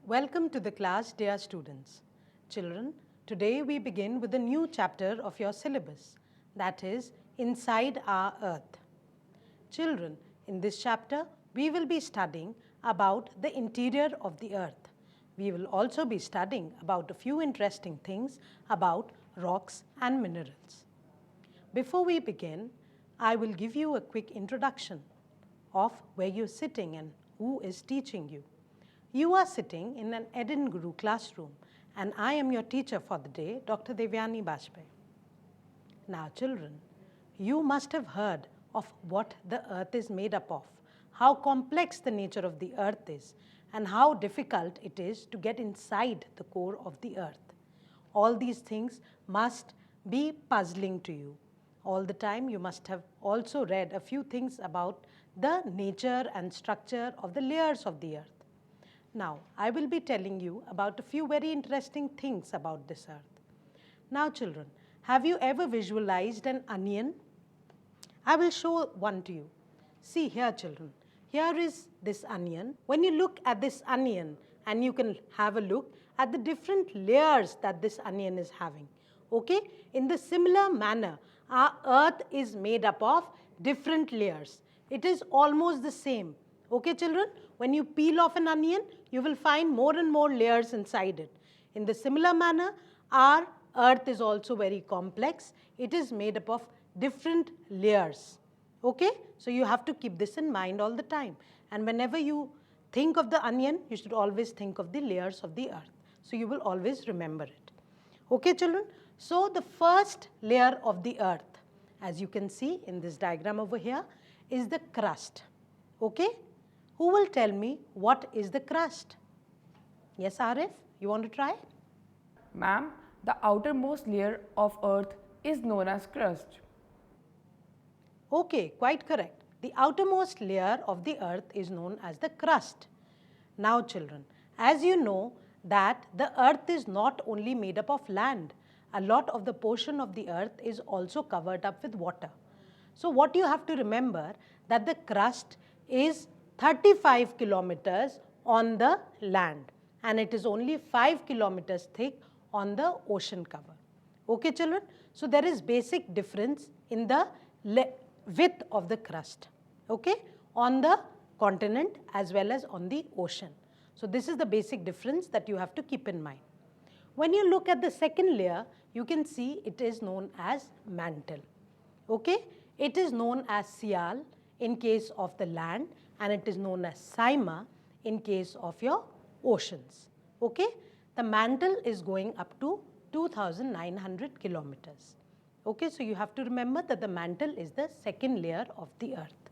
Welcome to the class, dear students. Children, today we begin with a new chapter of your syllabus, that is, Inside Our Earth. Children, in this chapter, we will be studying about the interior of the earth. We will also be studying about a few interesting things about rocks and minerals. Before we begin, I will give you a quick introduction of where you're sitting and who is teaching you. You are sitting in an Eden Guru classroom, and I am your teacher for the day, Dr. Devyani Bajpai. Now, children, you must have heard of what the earth is made up of, how complex the nature of the earth is, and how difficult it is to get inside the core of the earth. All these things must be puzzling to you. All the time, you must have also read a few things about the nature and structure of the layers of the earth. Now, I will be telling you about a few very interesting things about this earth. Now, children, have you ever visualized an onion? I will show one to you. See here, children. Here is this onion. When you look at this onion, and you can have a look at the different layers that this onion is having. Okay? In the similar manner, our earth is made up of different layers. It is almost the same. Okay, children? When you peel off an onion, you will find more and more layers inside it. In the similar manner, our earth is also very complex. It is made up of different layers. Okay? So you have to keep this in mind all the time. And whenever you think of the onion, you should always think of the layers of the earth. So you will always remember it. Okay, children? So the first layer of the earth, as you can see in this diagram over here, is the crust. Okay? Who will tell me what is the crust? Yes, Arif, you want to try? Ma'am, the outermost layer of earth is known as crust. Okay, quite correct. The outermost layer of the earth is known as the crust. Now, children, as you know that the earth is not only made up of land, a lot of the portion of the earth is also covered up with water. So what you have to remember that the crust is 35 kilometers on the land, and it is only 5 kilometers thick on the ocean cover. Okay, children? So there is basic difference in the width of the crust, okay, on the continent as well as on the ocean. So this is the basic difference that you have to keep in mind. When you look at the second layer, you can see it is known as mantle. Okay? It is known as Sial in case of the land, and it is known as Saima in case of your oceans. Okay? The mantle is going up to 2,900 kilometers. Okay? So you have to remember that the mantle is the second layer of the earth.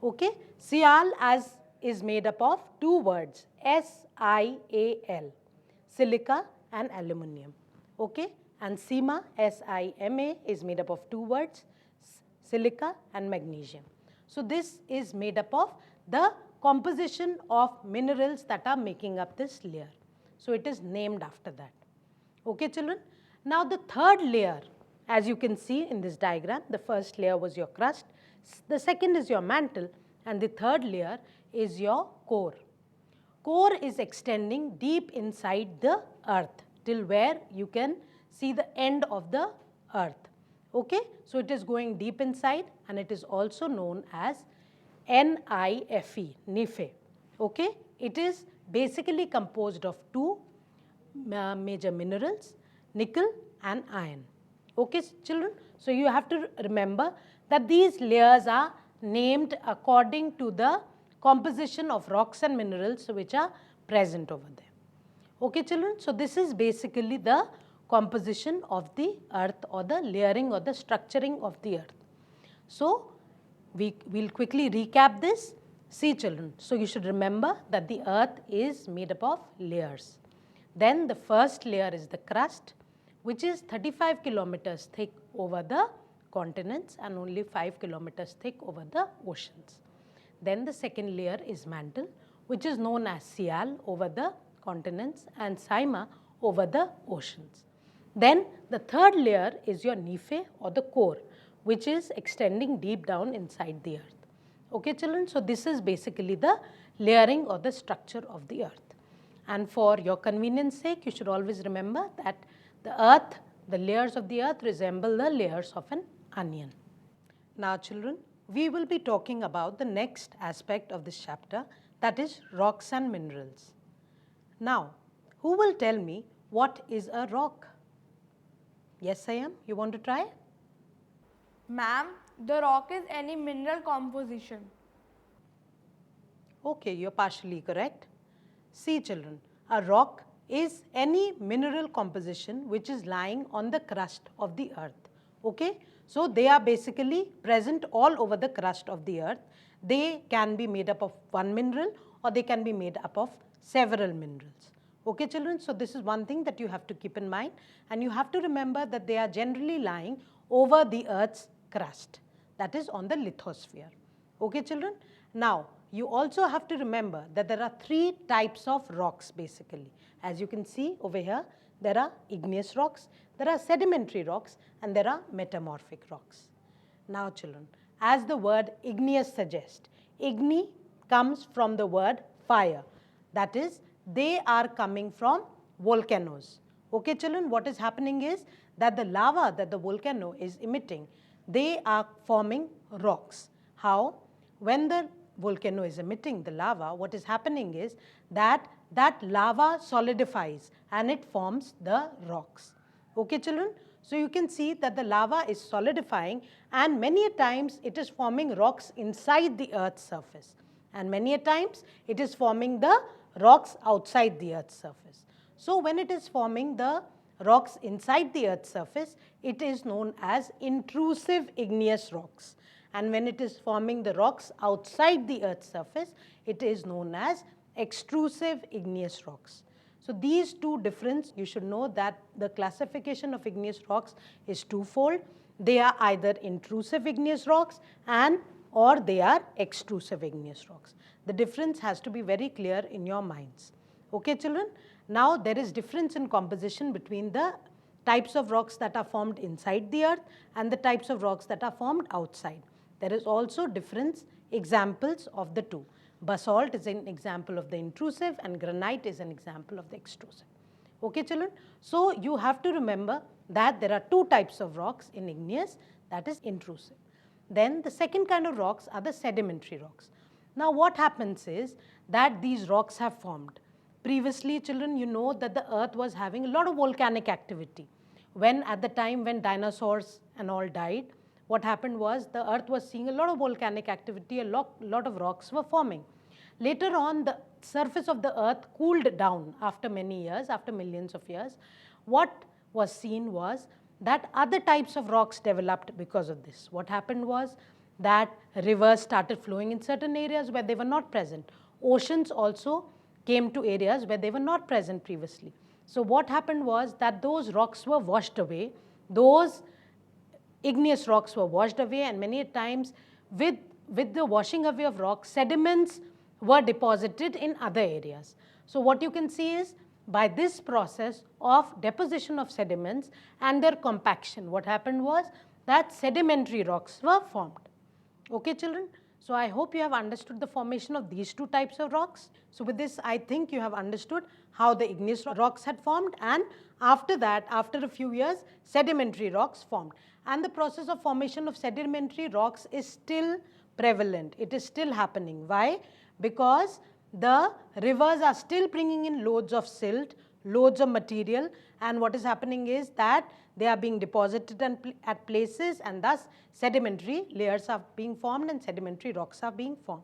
Okay? Sial as is made up of two words, S-I-A-L, silica and aluminium. Okay? And Sima, S-I-M-A, is made up of two words, silica and magnesium. So this is made up of the composition of minerals that are making up this layer. So it is named after that. Okay, children? Now the third layer, as you can see in this diagram, the first layer was your crust, the second is your mantle, and the third layer is your core. Core is extending deep inside the earth till where you can see the end of the earth. Okay? So it is going deep inside, and it is also known as NIFE, NIFE. Okay? It is basically composed of two major minerals, nickel and iron. Okay, children? So you have to remember that these layers are named according to the composition of rocks and minerals which are present over there. Okay, children? So this is basically the composition of the earth, or the layering or the structuring of the earth. So we will quickly recap this. See, children, so you should remember that the earth is made up of layers. Then the first layer is the crust, which is 35 kilometers thick over the continents and only 5 kilometers thick over the oceans. Then the second layer is mantle, which is known as Sial over the continents and Saima over the oceans. Then the third layer is your Nife, or the core, which is extending deep down inside the earth. Okay, children? So this is basically the layering or the structure of the earth. And for your convenience sake, you should always remember that the earth, the layers of the earth resemble the layers of an onion. Now children, we will be talking about the next aspect of this chapter, that is rocks and minerals. Now, who will tell me what is a rock? Yes, I am. You want to try? Ma'am, the rock is any mineral composition. Okay, you're partially correct. See children, a rock is any mineral composition which is lying on the crust of the earth. Okay, so they are basically present all over the crust of the earth. They can be made up of one mineral or they can be made up of several minerals. Okay children, so this is one thing that you have to keep in mind, and you have to remember that they are generally lying over the earth's crust, that is on the lithosphere. Okay children, now you also have to remember that there are three types of rocks basically. As you can see over here, there are igneous rocks, there are sedimentary rocks, and there are metamorphic rocks. Now children, as the word igneous suggests, igni comes from the word fire, that is, they are coming from volcanoes. Okay children, what is happening is that the lava that the volcano is emitting, they are forming rocks. How? When the volcano is emitting the lava, what is happening is that lava solidifies and it forms the rocks. Okay children, so you can see that the lava is solidifying, and many a times it is forming rocks inside the earth's surface, and many a times it is forming the rocks outside the earth's surface. So when it is forming the rocks inside the earth's surface, it is known as intrusive igneous rocks. And when it is forming the rocks outside the earth's surface, it is known as extrusive igneous rocks. So these two difference, you should know that the classification of igneous rocks is twofold. They are either intrusive igneous rocks or they are extrusive igneous rocks. The difference has to be very clear in your minds. Okay children? Now there is difference in composition between the types of rocks that are formed inside the earth and the types of rocks that are formed outside. There is also different examples of the two. Basalt is an example of the intrusive and granite is an example of the extrusive. Okay children? So you have to remember that there are two types of rocks in igneous, that is intrusive. Then the second kind of rocks are the sedimentary rocks. Now what happens is that these rocks have formed. Previously children, you know that the earth was having a lot of volcanic activity. When at the time when dinosaurs and all died, what happened was the earth was seeing a lot of volcanic activity, a lot of rocks were forming. Later on, the surface of the earth cooled down after many years, after millions of years. What was seen was that other types of rocks developed because of this. What happened was that rivers started flowing in certain areas where they were not present. Oceans also came to areas where they were not present previously. So what happened was that those rocks were washed away. Those igneous rocks were washed away, and many times with the washing away of rocks, sediments were deposited in other areas. So what you can see is by this process of deposition of sediments and their compaction, what happened was that sedimentary rocks were formed. Okay children? So I hope you have understood the formation of these two types of rocks. So with this, I think you have understood how the igneous rocks had formed, and after that, after a few years, sedimentary rocks formed. And the process of formation of sedimentary rocks is still prevalent. It is still happening. Why? Because the rivers are still bringing in loads of silt, loads of material, and what is happening is that they are being deposited at places, and thus sedimentary layers are being formed and sedimentary rocks are being formed.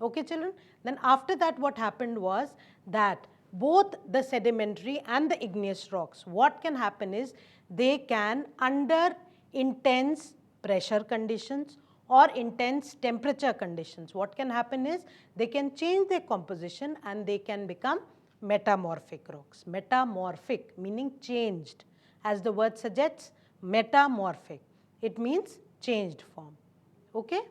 Okay children? Then after that, what happened was that both the sedimentary and the igneous rocks, what can happen is they can, under intense pressure conditions or intense temperature conditions, what can happen is they can change their composition and they can become metamorphic rocks. Metamorphic meaning changed. As the word suggests, metamorphic. It means changed form. Okay?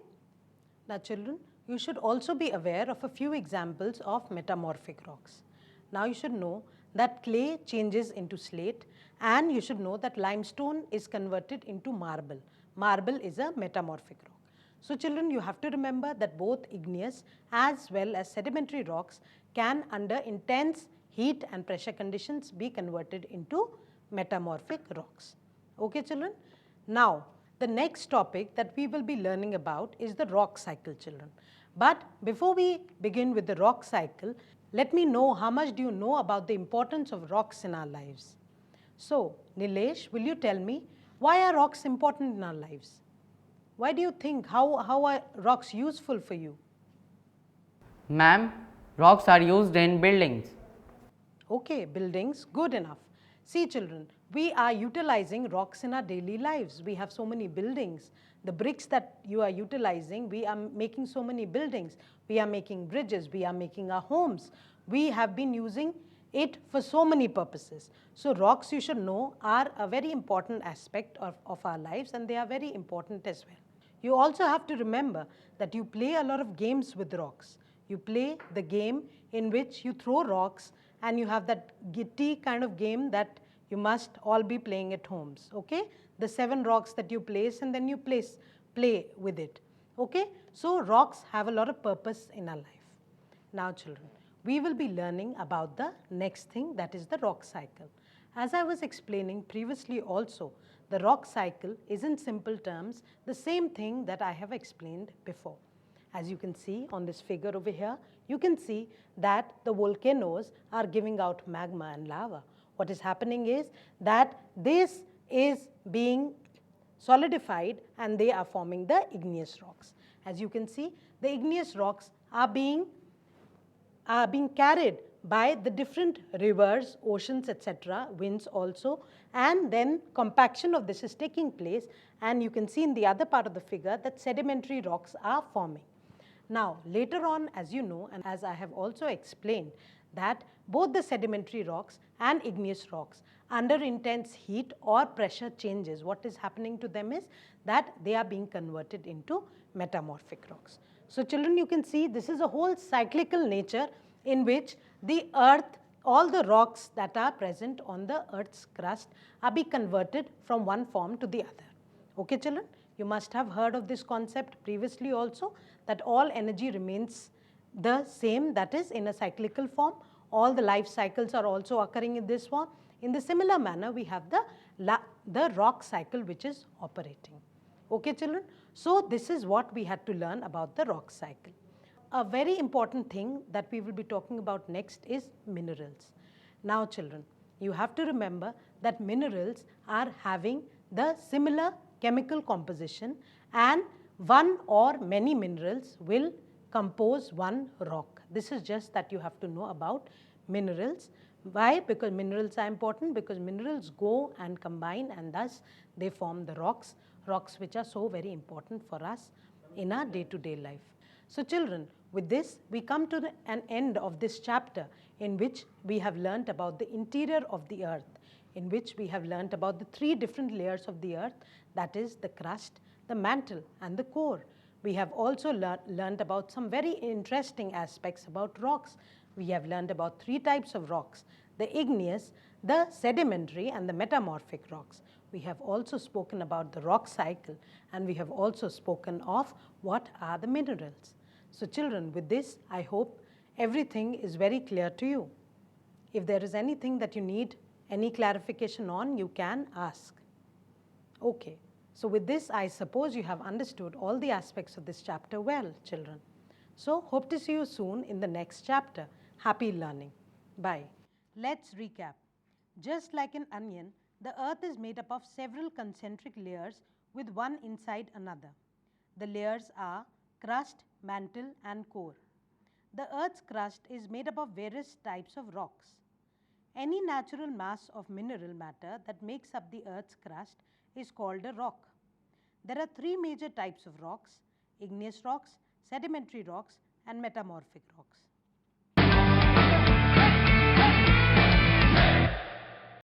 Now children, you should also be aware of a few examples of metamorphic rocks. Now you should know that clay changes into slate, and you should know that limestone is converted into marble. Marble is a metamorphic rock. So children, you have to remember that both igneous as well as sedimentary rocks can, under intense heat and pressure conditions be converted into metamorphic rocks. Okay, children? Now, the next topic that we will be learning about is the rock cycle, children. But before we begin with the rock cycle, let me know how much do you know about the importance of rocks in our lives. So, Nilesh, will you tell me why are rocks important in our lives? Why do you think, how are rocks useful for you? Ma'am, rocks are used in buildings. Okay, buildings, good enough. See children, we are utilizing rocks in our daily lives. We have so many buildings. The bricks that you are utilizing, we are making so many buildings. We are making bridges, we are making our homes. We have been using it for so many purposes. So rocks, you should know, are a very important aspect of our lives, and they are very important as well. You also have to remember that you play a lot of games with rocks. You play the game in which you throw rocks, and you have that gitty kind of game that you must all be playing at homes, okay? The 7 rocks that you place, and then you play with it, okay? So rocks have a lot of purpose in our life. Now children, we will be learning about the next thing, that is the rock cycle. As I was explaining previously also, the rock cycle is in simple terms the same thing that I have explained before. As you can see on this figure over here, you can see that the volcanoes are giving out magma and lava. What is happening is that this is being solidified and they are forming the igneous rocks. As you can see, the igneous rocks are being carried by the different rivers, oceans, etc., winds also, and then compaction of this is taking place, and you can see in the other part of the figure that sedimentary rocks are forming. Now, later on, as you know, and as I have also explained, that both the sedimentary rocks and igneous rocks under intense heat or pressure changes, what is happening to them is that they are being converted into metamorphic rocks. So children, you can see this is a whole cyclical nature in which the earth, all the rocks that are present on the earth's crust are being converted from one form to the other. Okay children? You must have heard of this concept previously also, that all energy remains the same, that is in a cyclical form. All the life cycles are also occurring in this form. In the similar manner, we have the rock cycle which is operating. Okay children? So this is what we had to learn about the rock cycle. A very important thing that we will be talking about next is minerals. Now children, you have to remember that minerals are having the similar chemical composition, and one or many minerals will compose one rock. This is just that you have to know about minerals. Why? Because minerals are important, because minerals go and combine and thus they form the rocks which are so very important for us in our day-to-day life. So children, with this we come to an end of this chapter in which we have learnt about the interior of the earth, in which we have learnt about the 3 different layers of the earth, that is the crust, the mantle and the core. We have also learnt about some very interesting aspects about rocks. We have learnt about 3 types of rocks: the igneous, the sedimentary and the metamorphic rocks. We have also spoken about the rock cycle, and we have also spoken of what are the minerals. So children, with this I hope everything is very clear to you. If there is anything that you need any clarification on, you can ask. Okay, so with this I suppose you have understood all the aspects of this chapter well, children. So hope to see you soon in the next chapter. Happy learning. Bye. Let's recap. Just like an onion, the earth is made up of several concentric layers with one inside another. The layers are crust, mantle and core. The earth's crust is made up of various types of rocks. Any natural mass of mineral matter that makes up the earth's crust is called a rock. There are 3 major types of rocks: igneous rocks, sedimentary rocks and metamorphic rocks.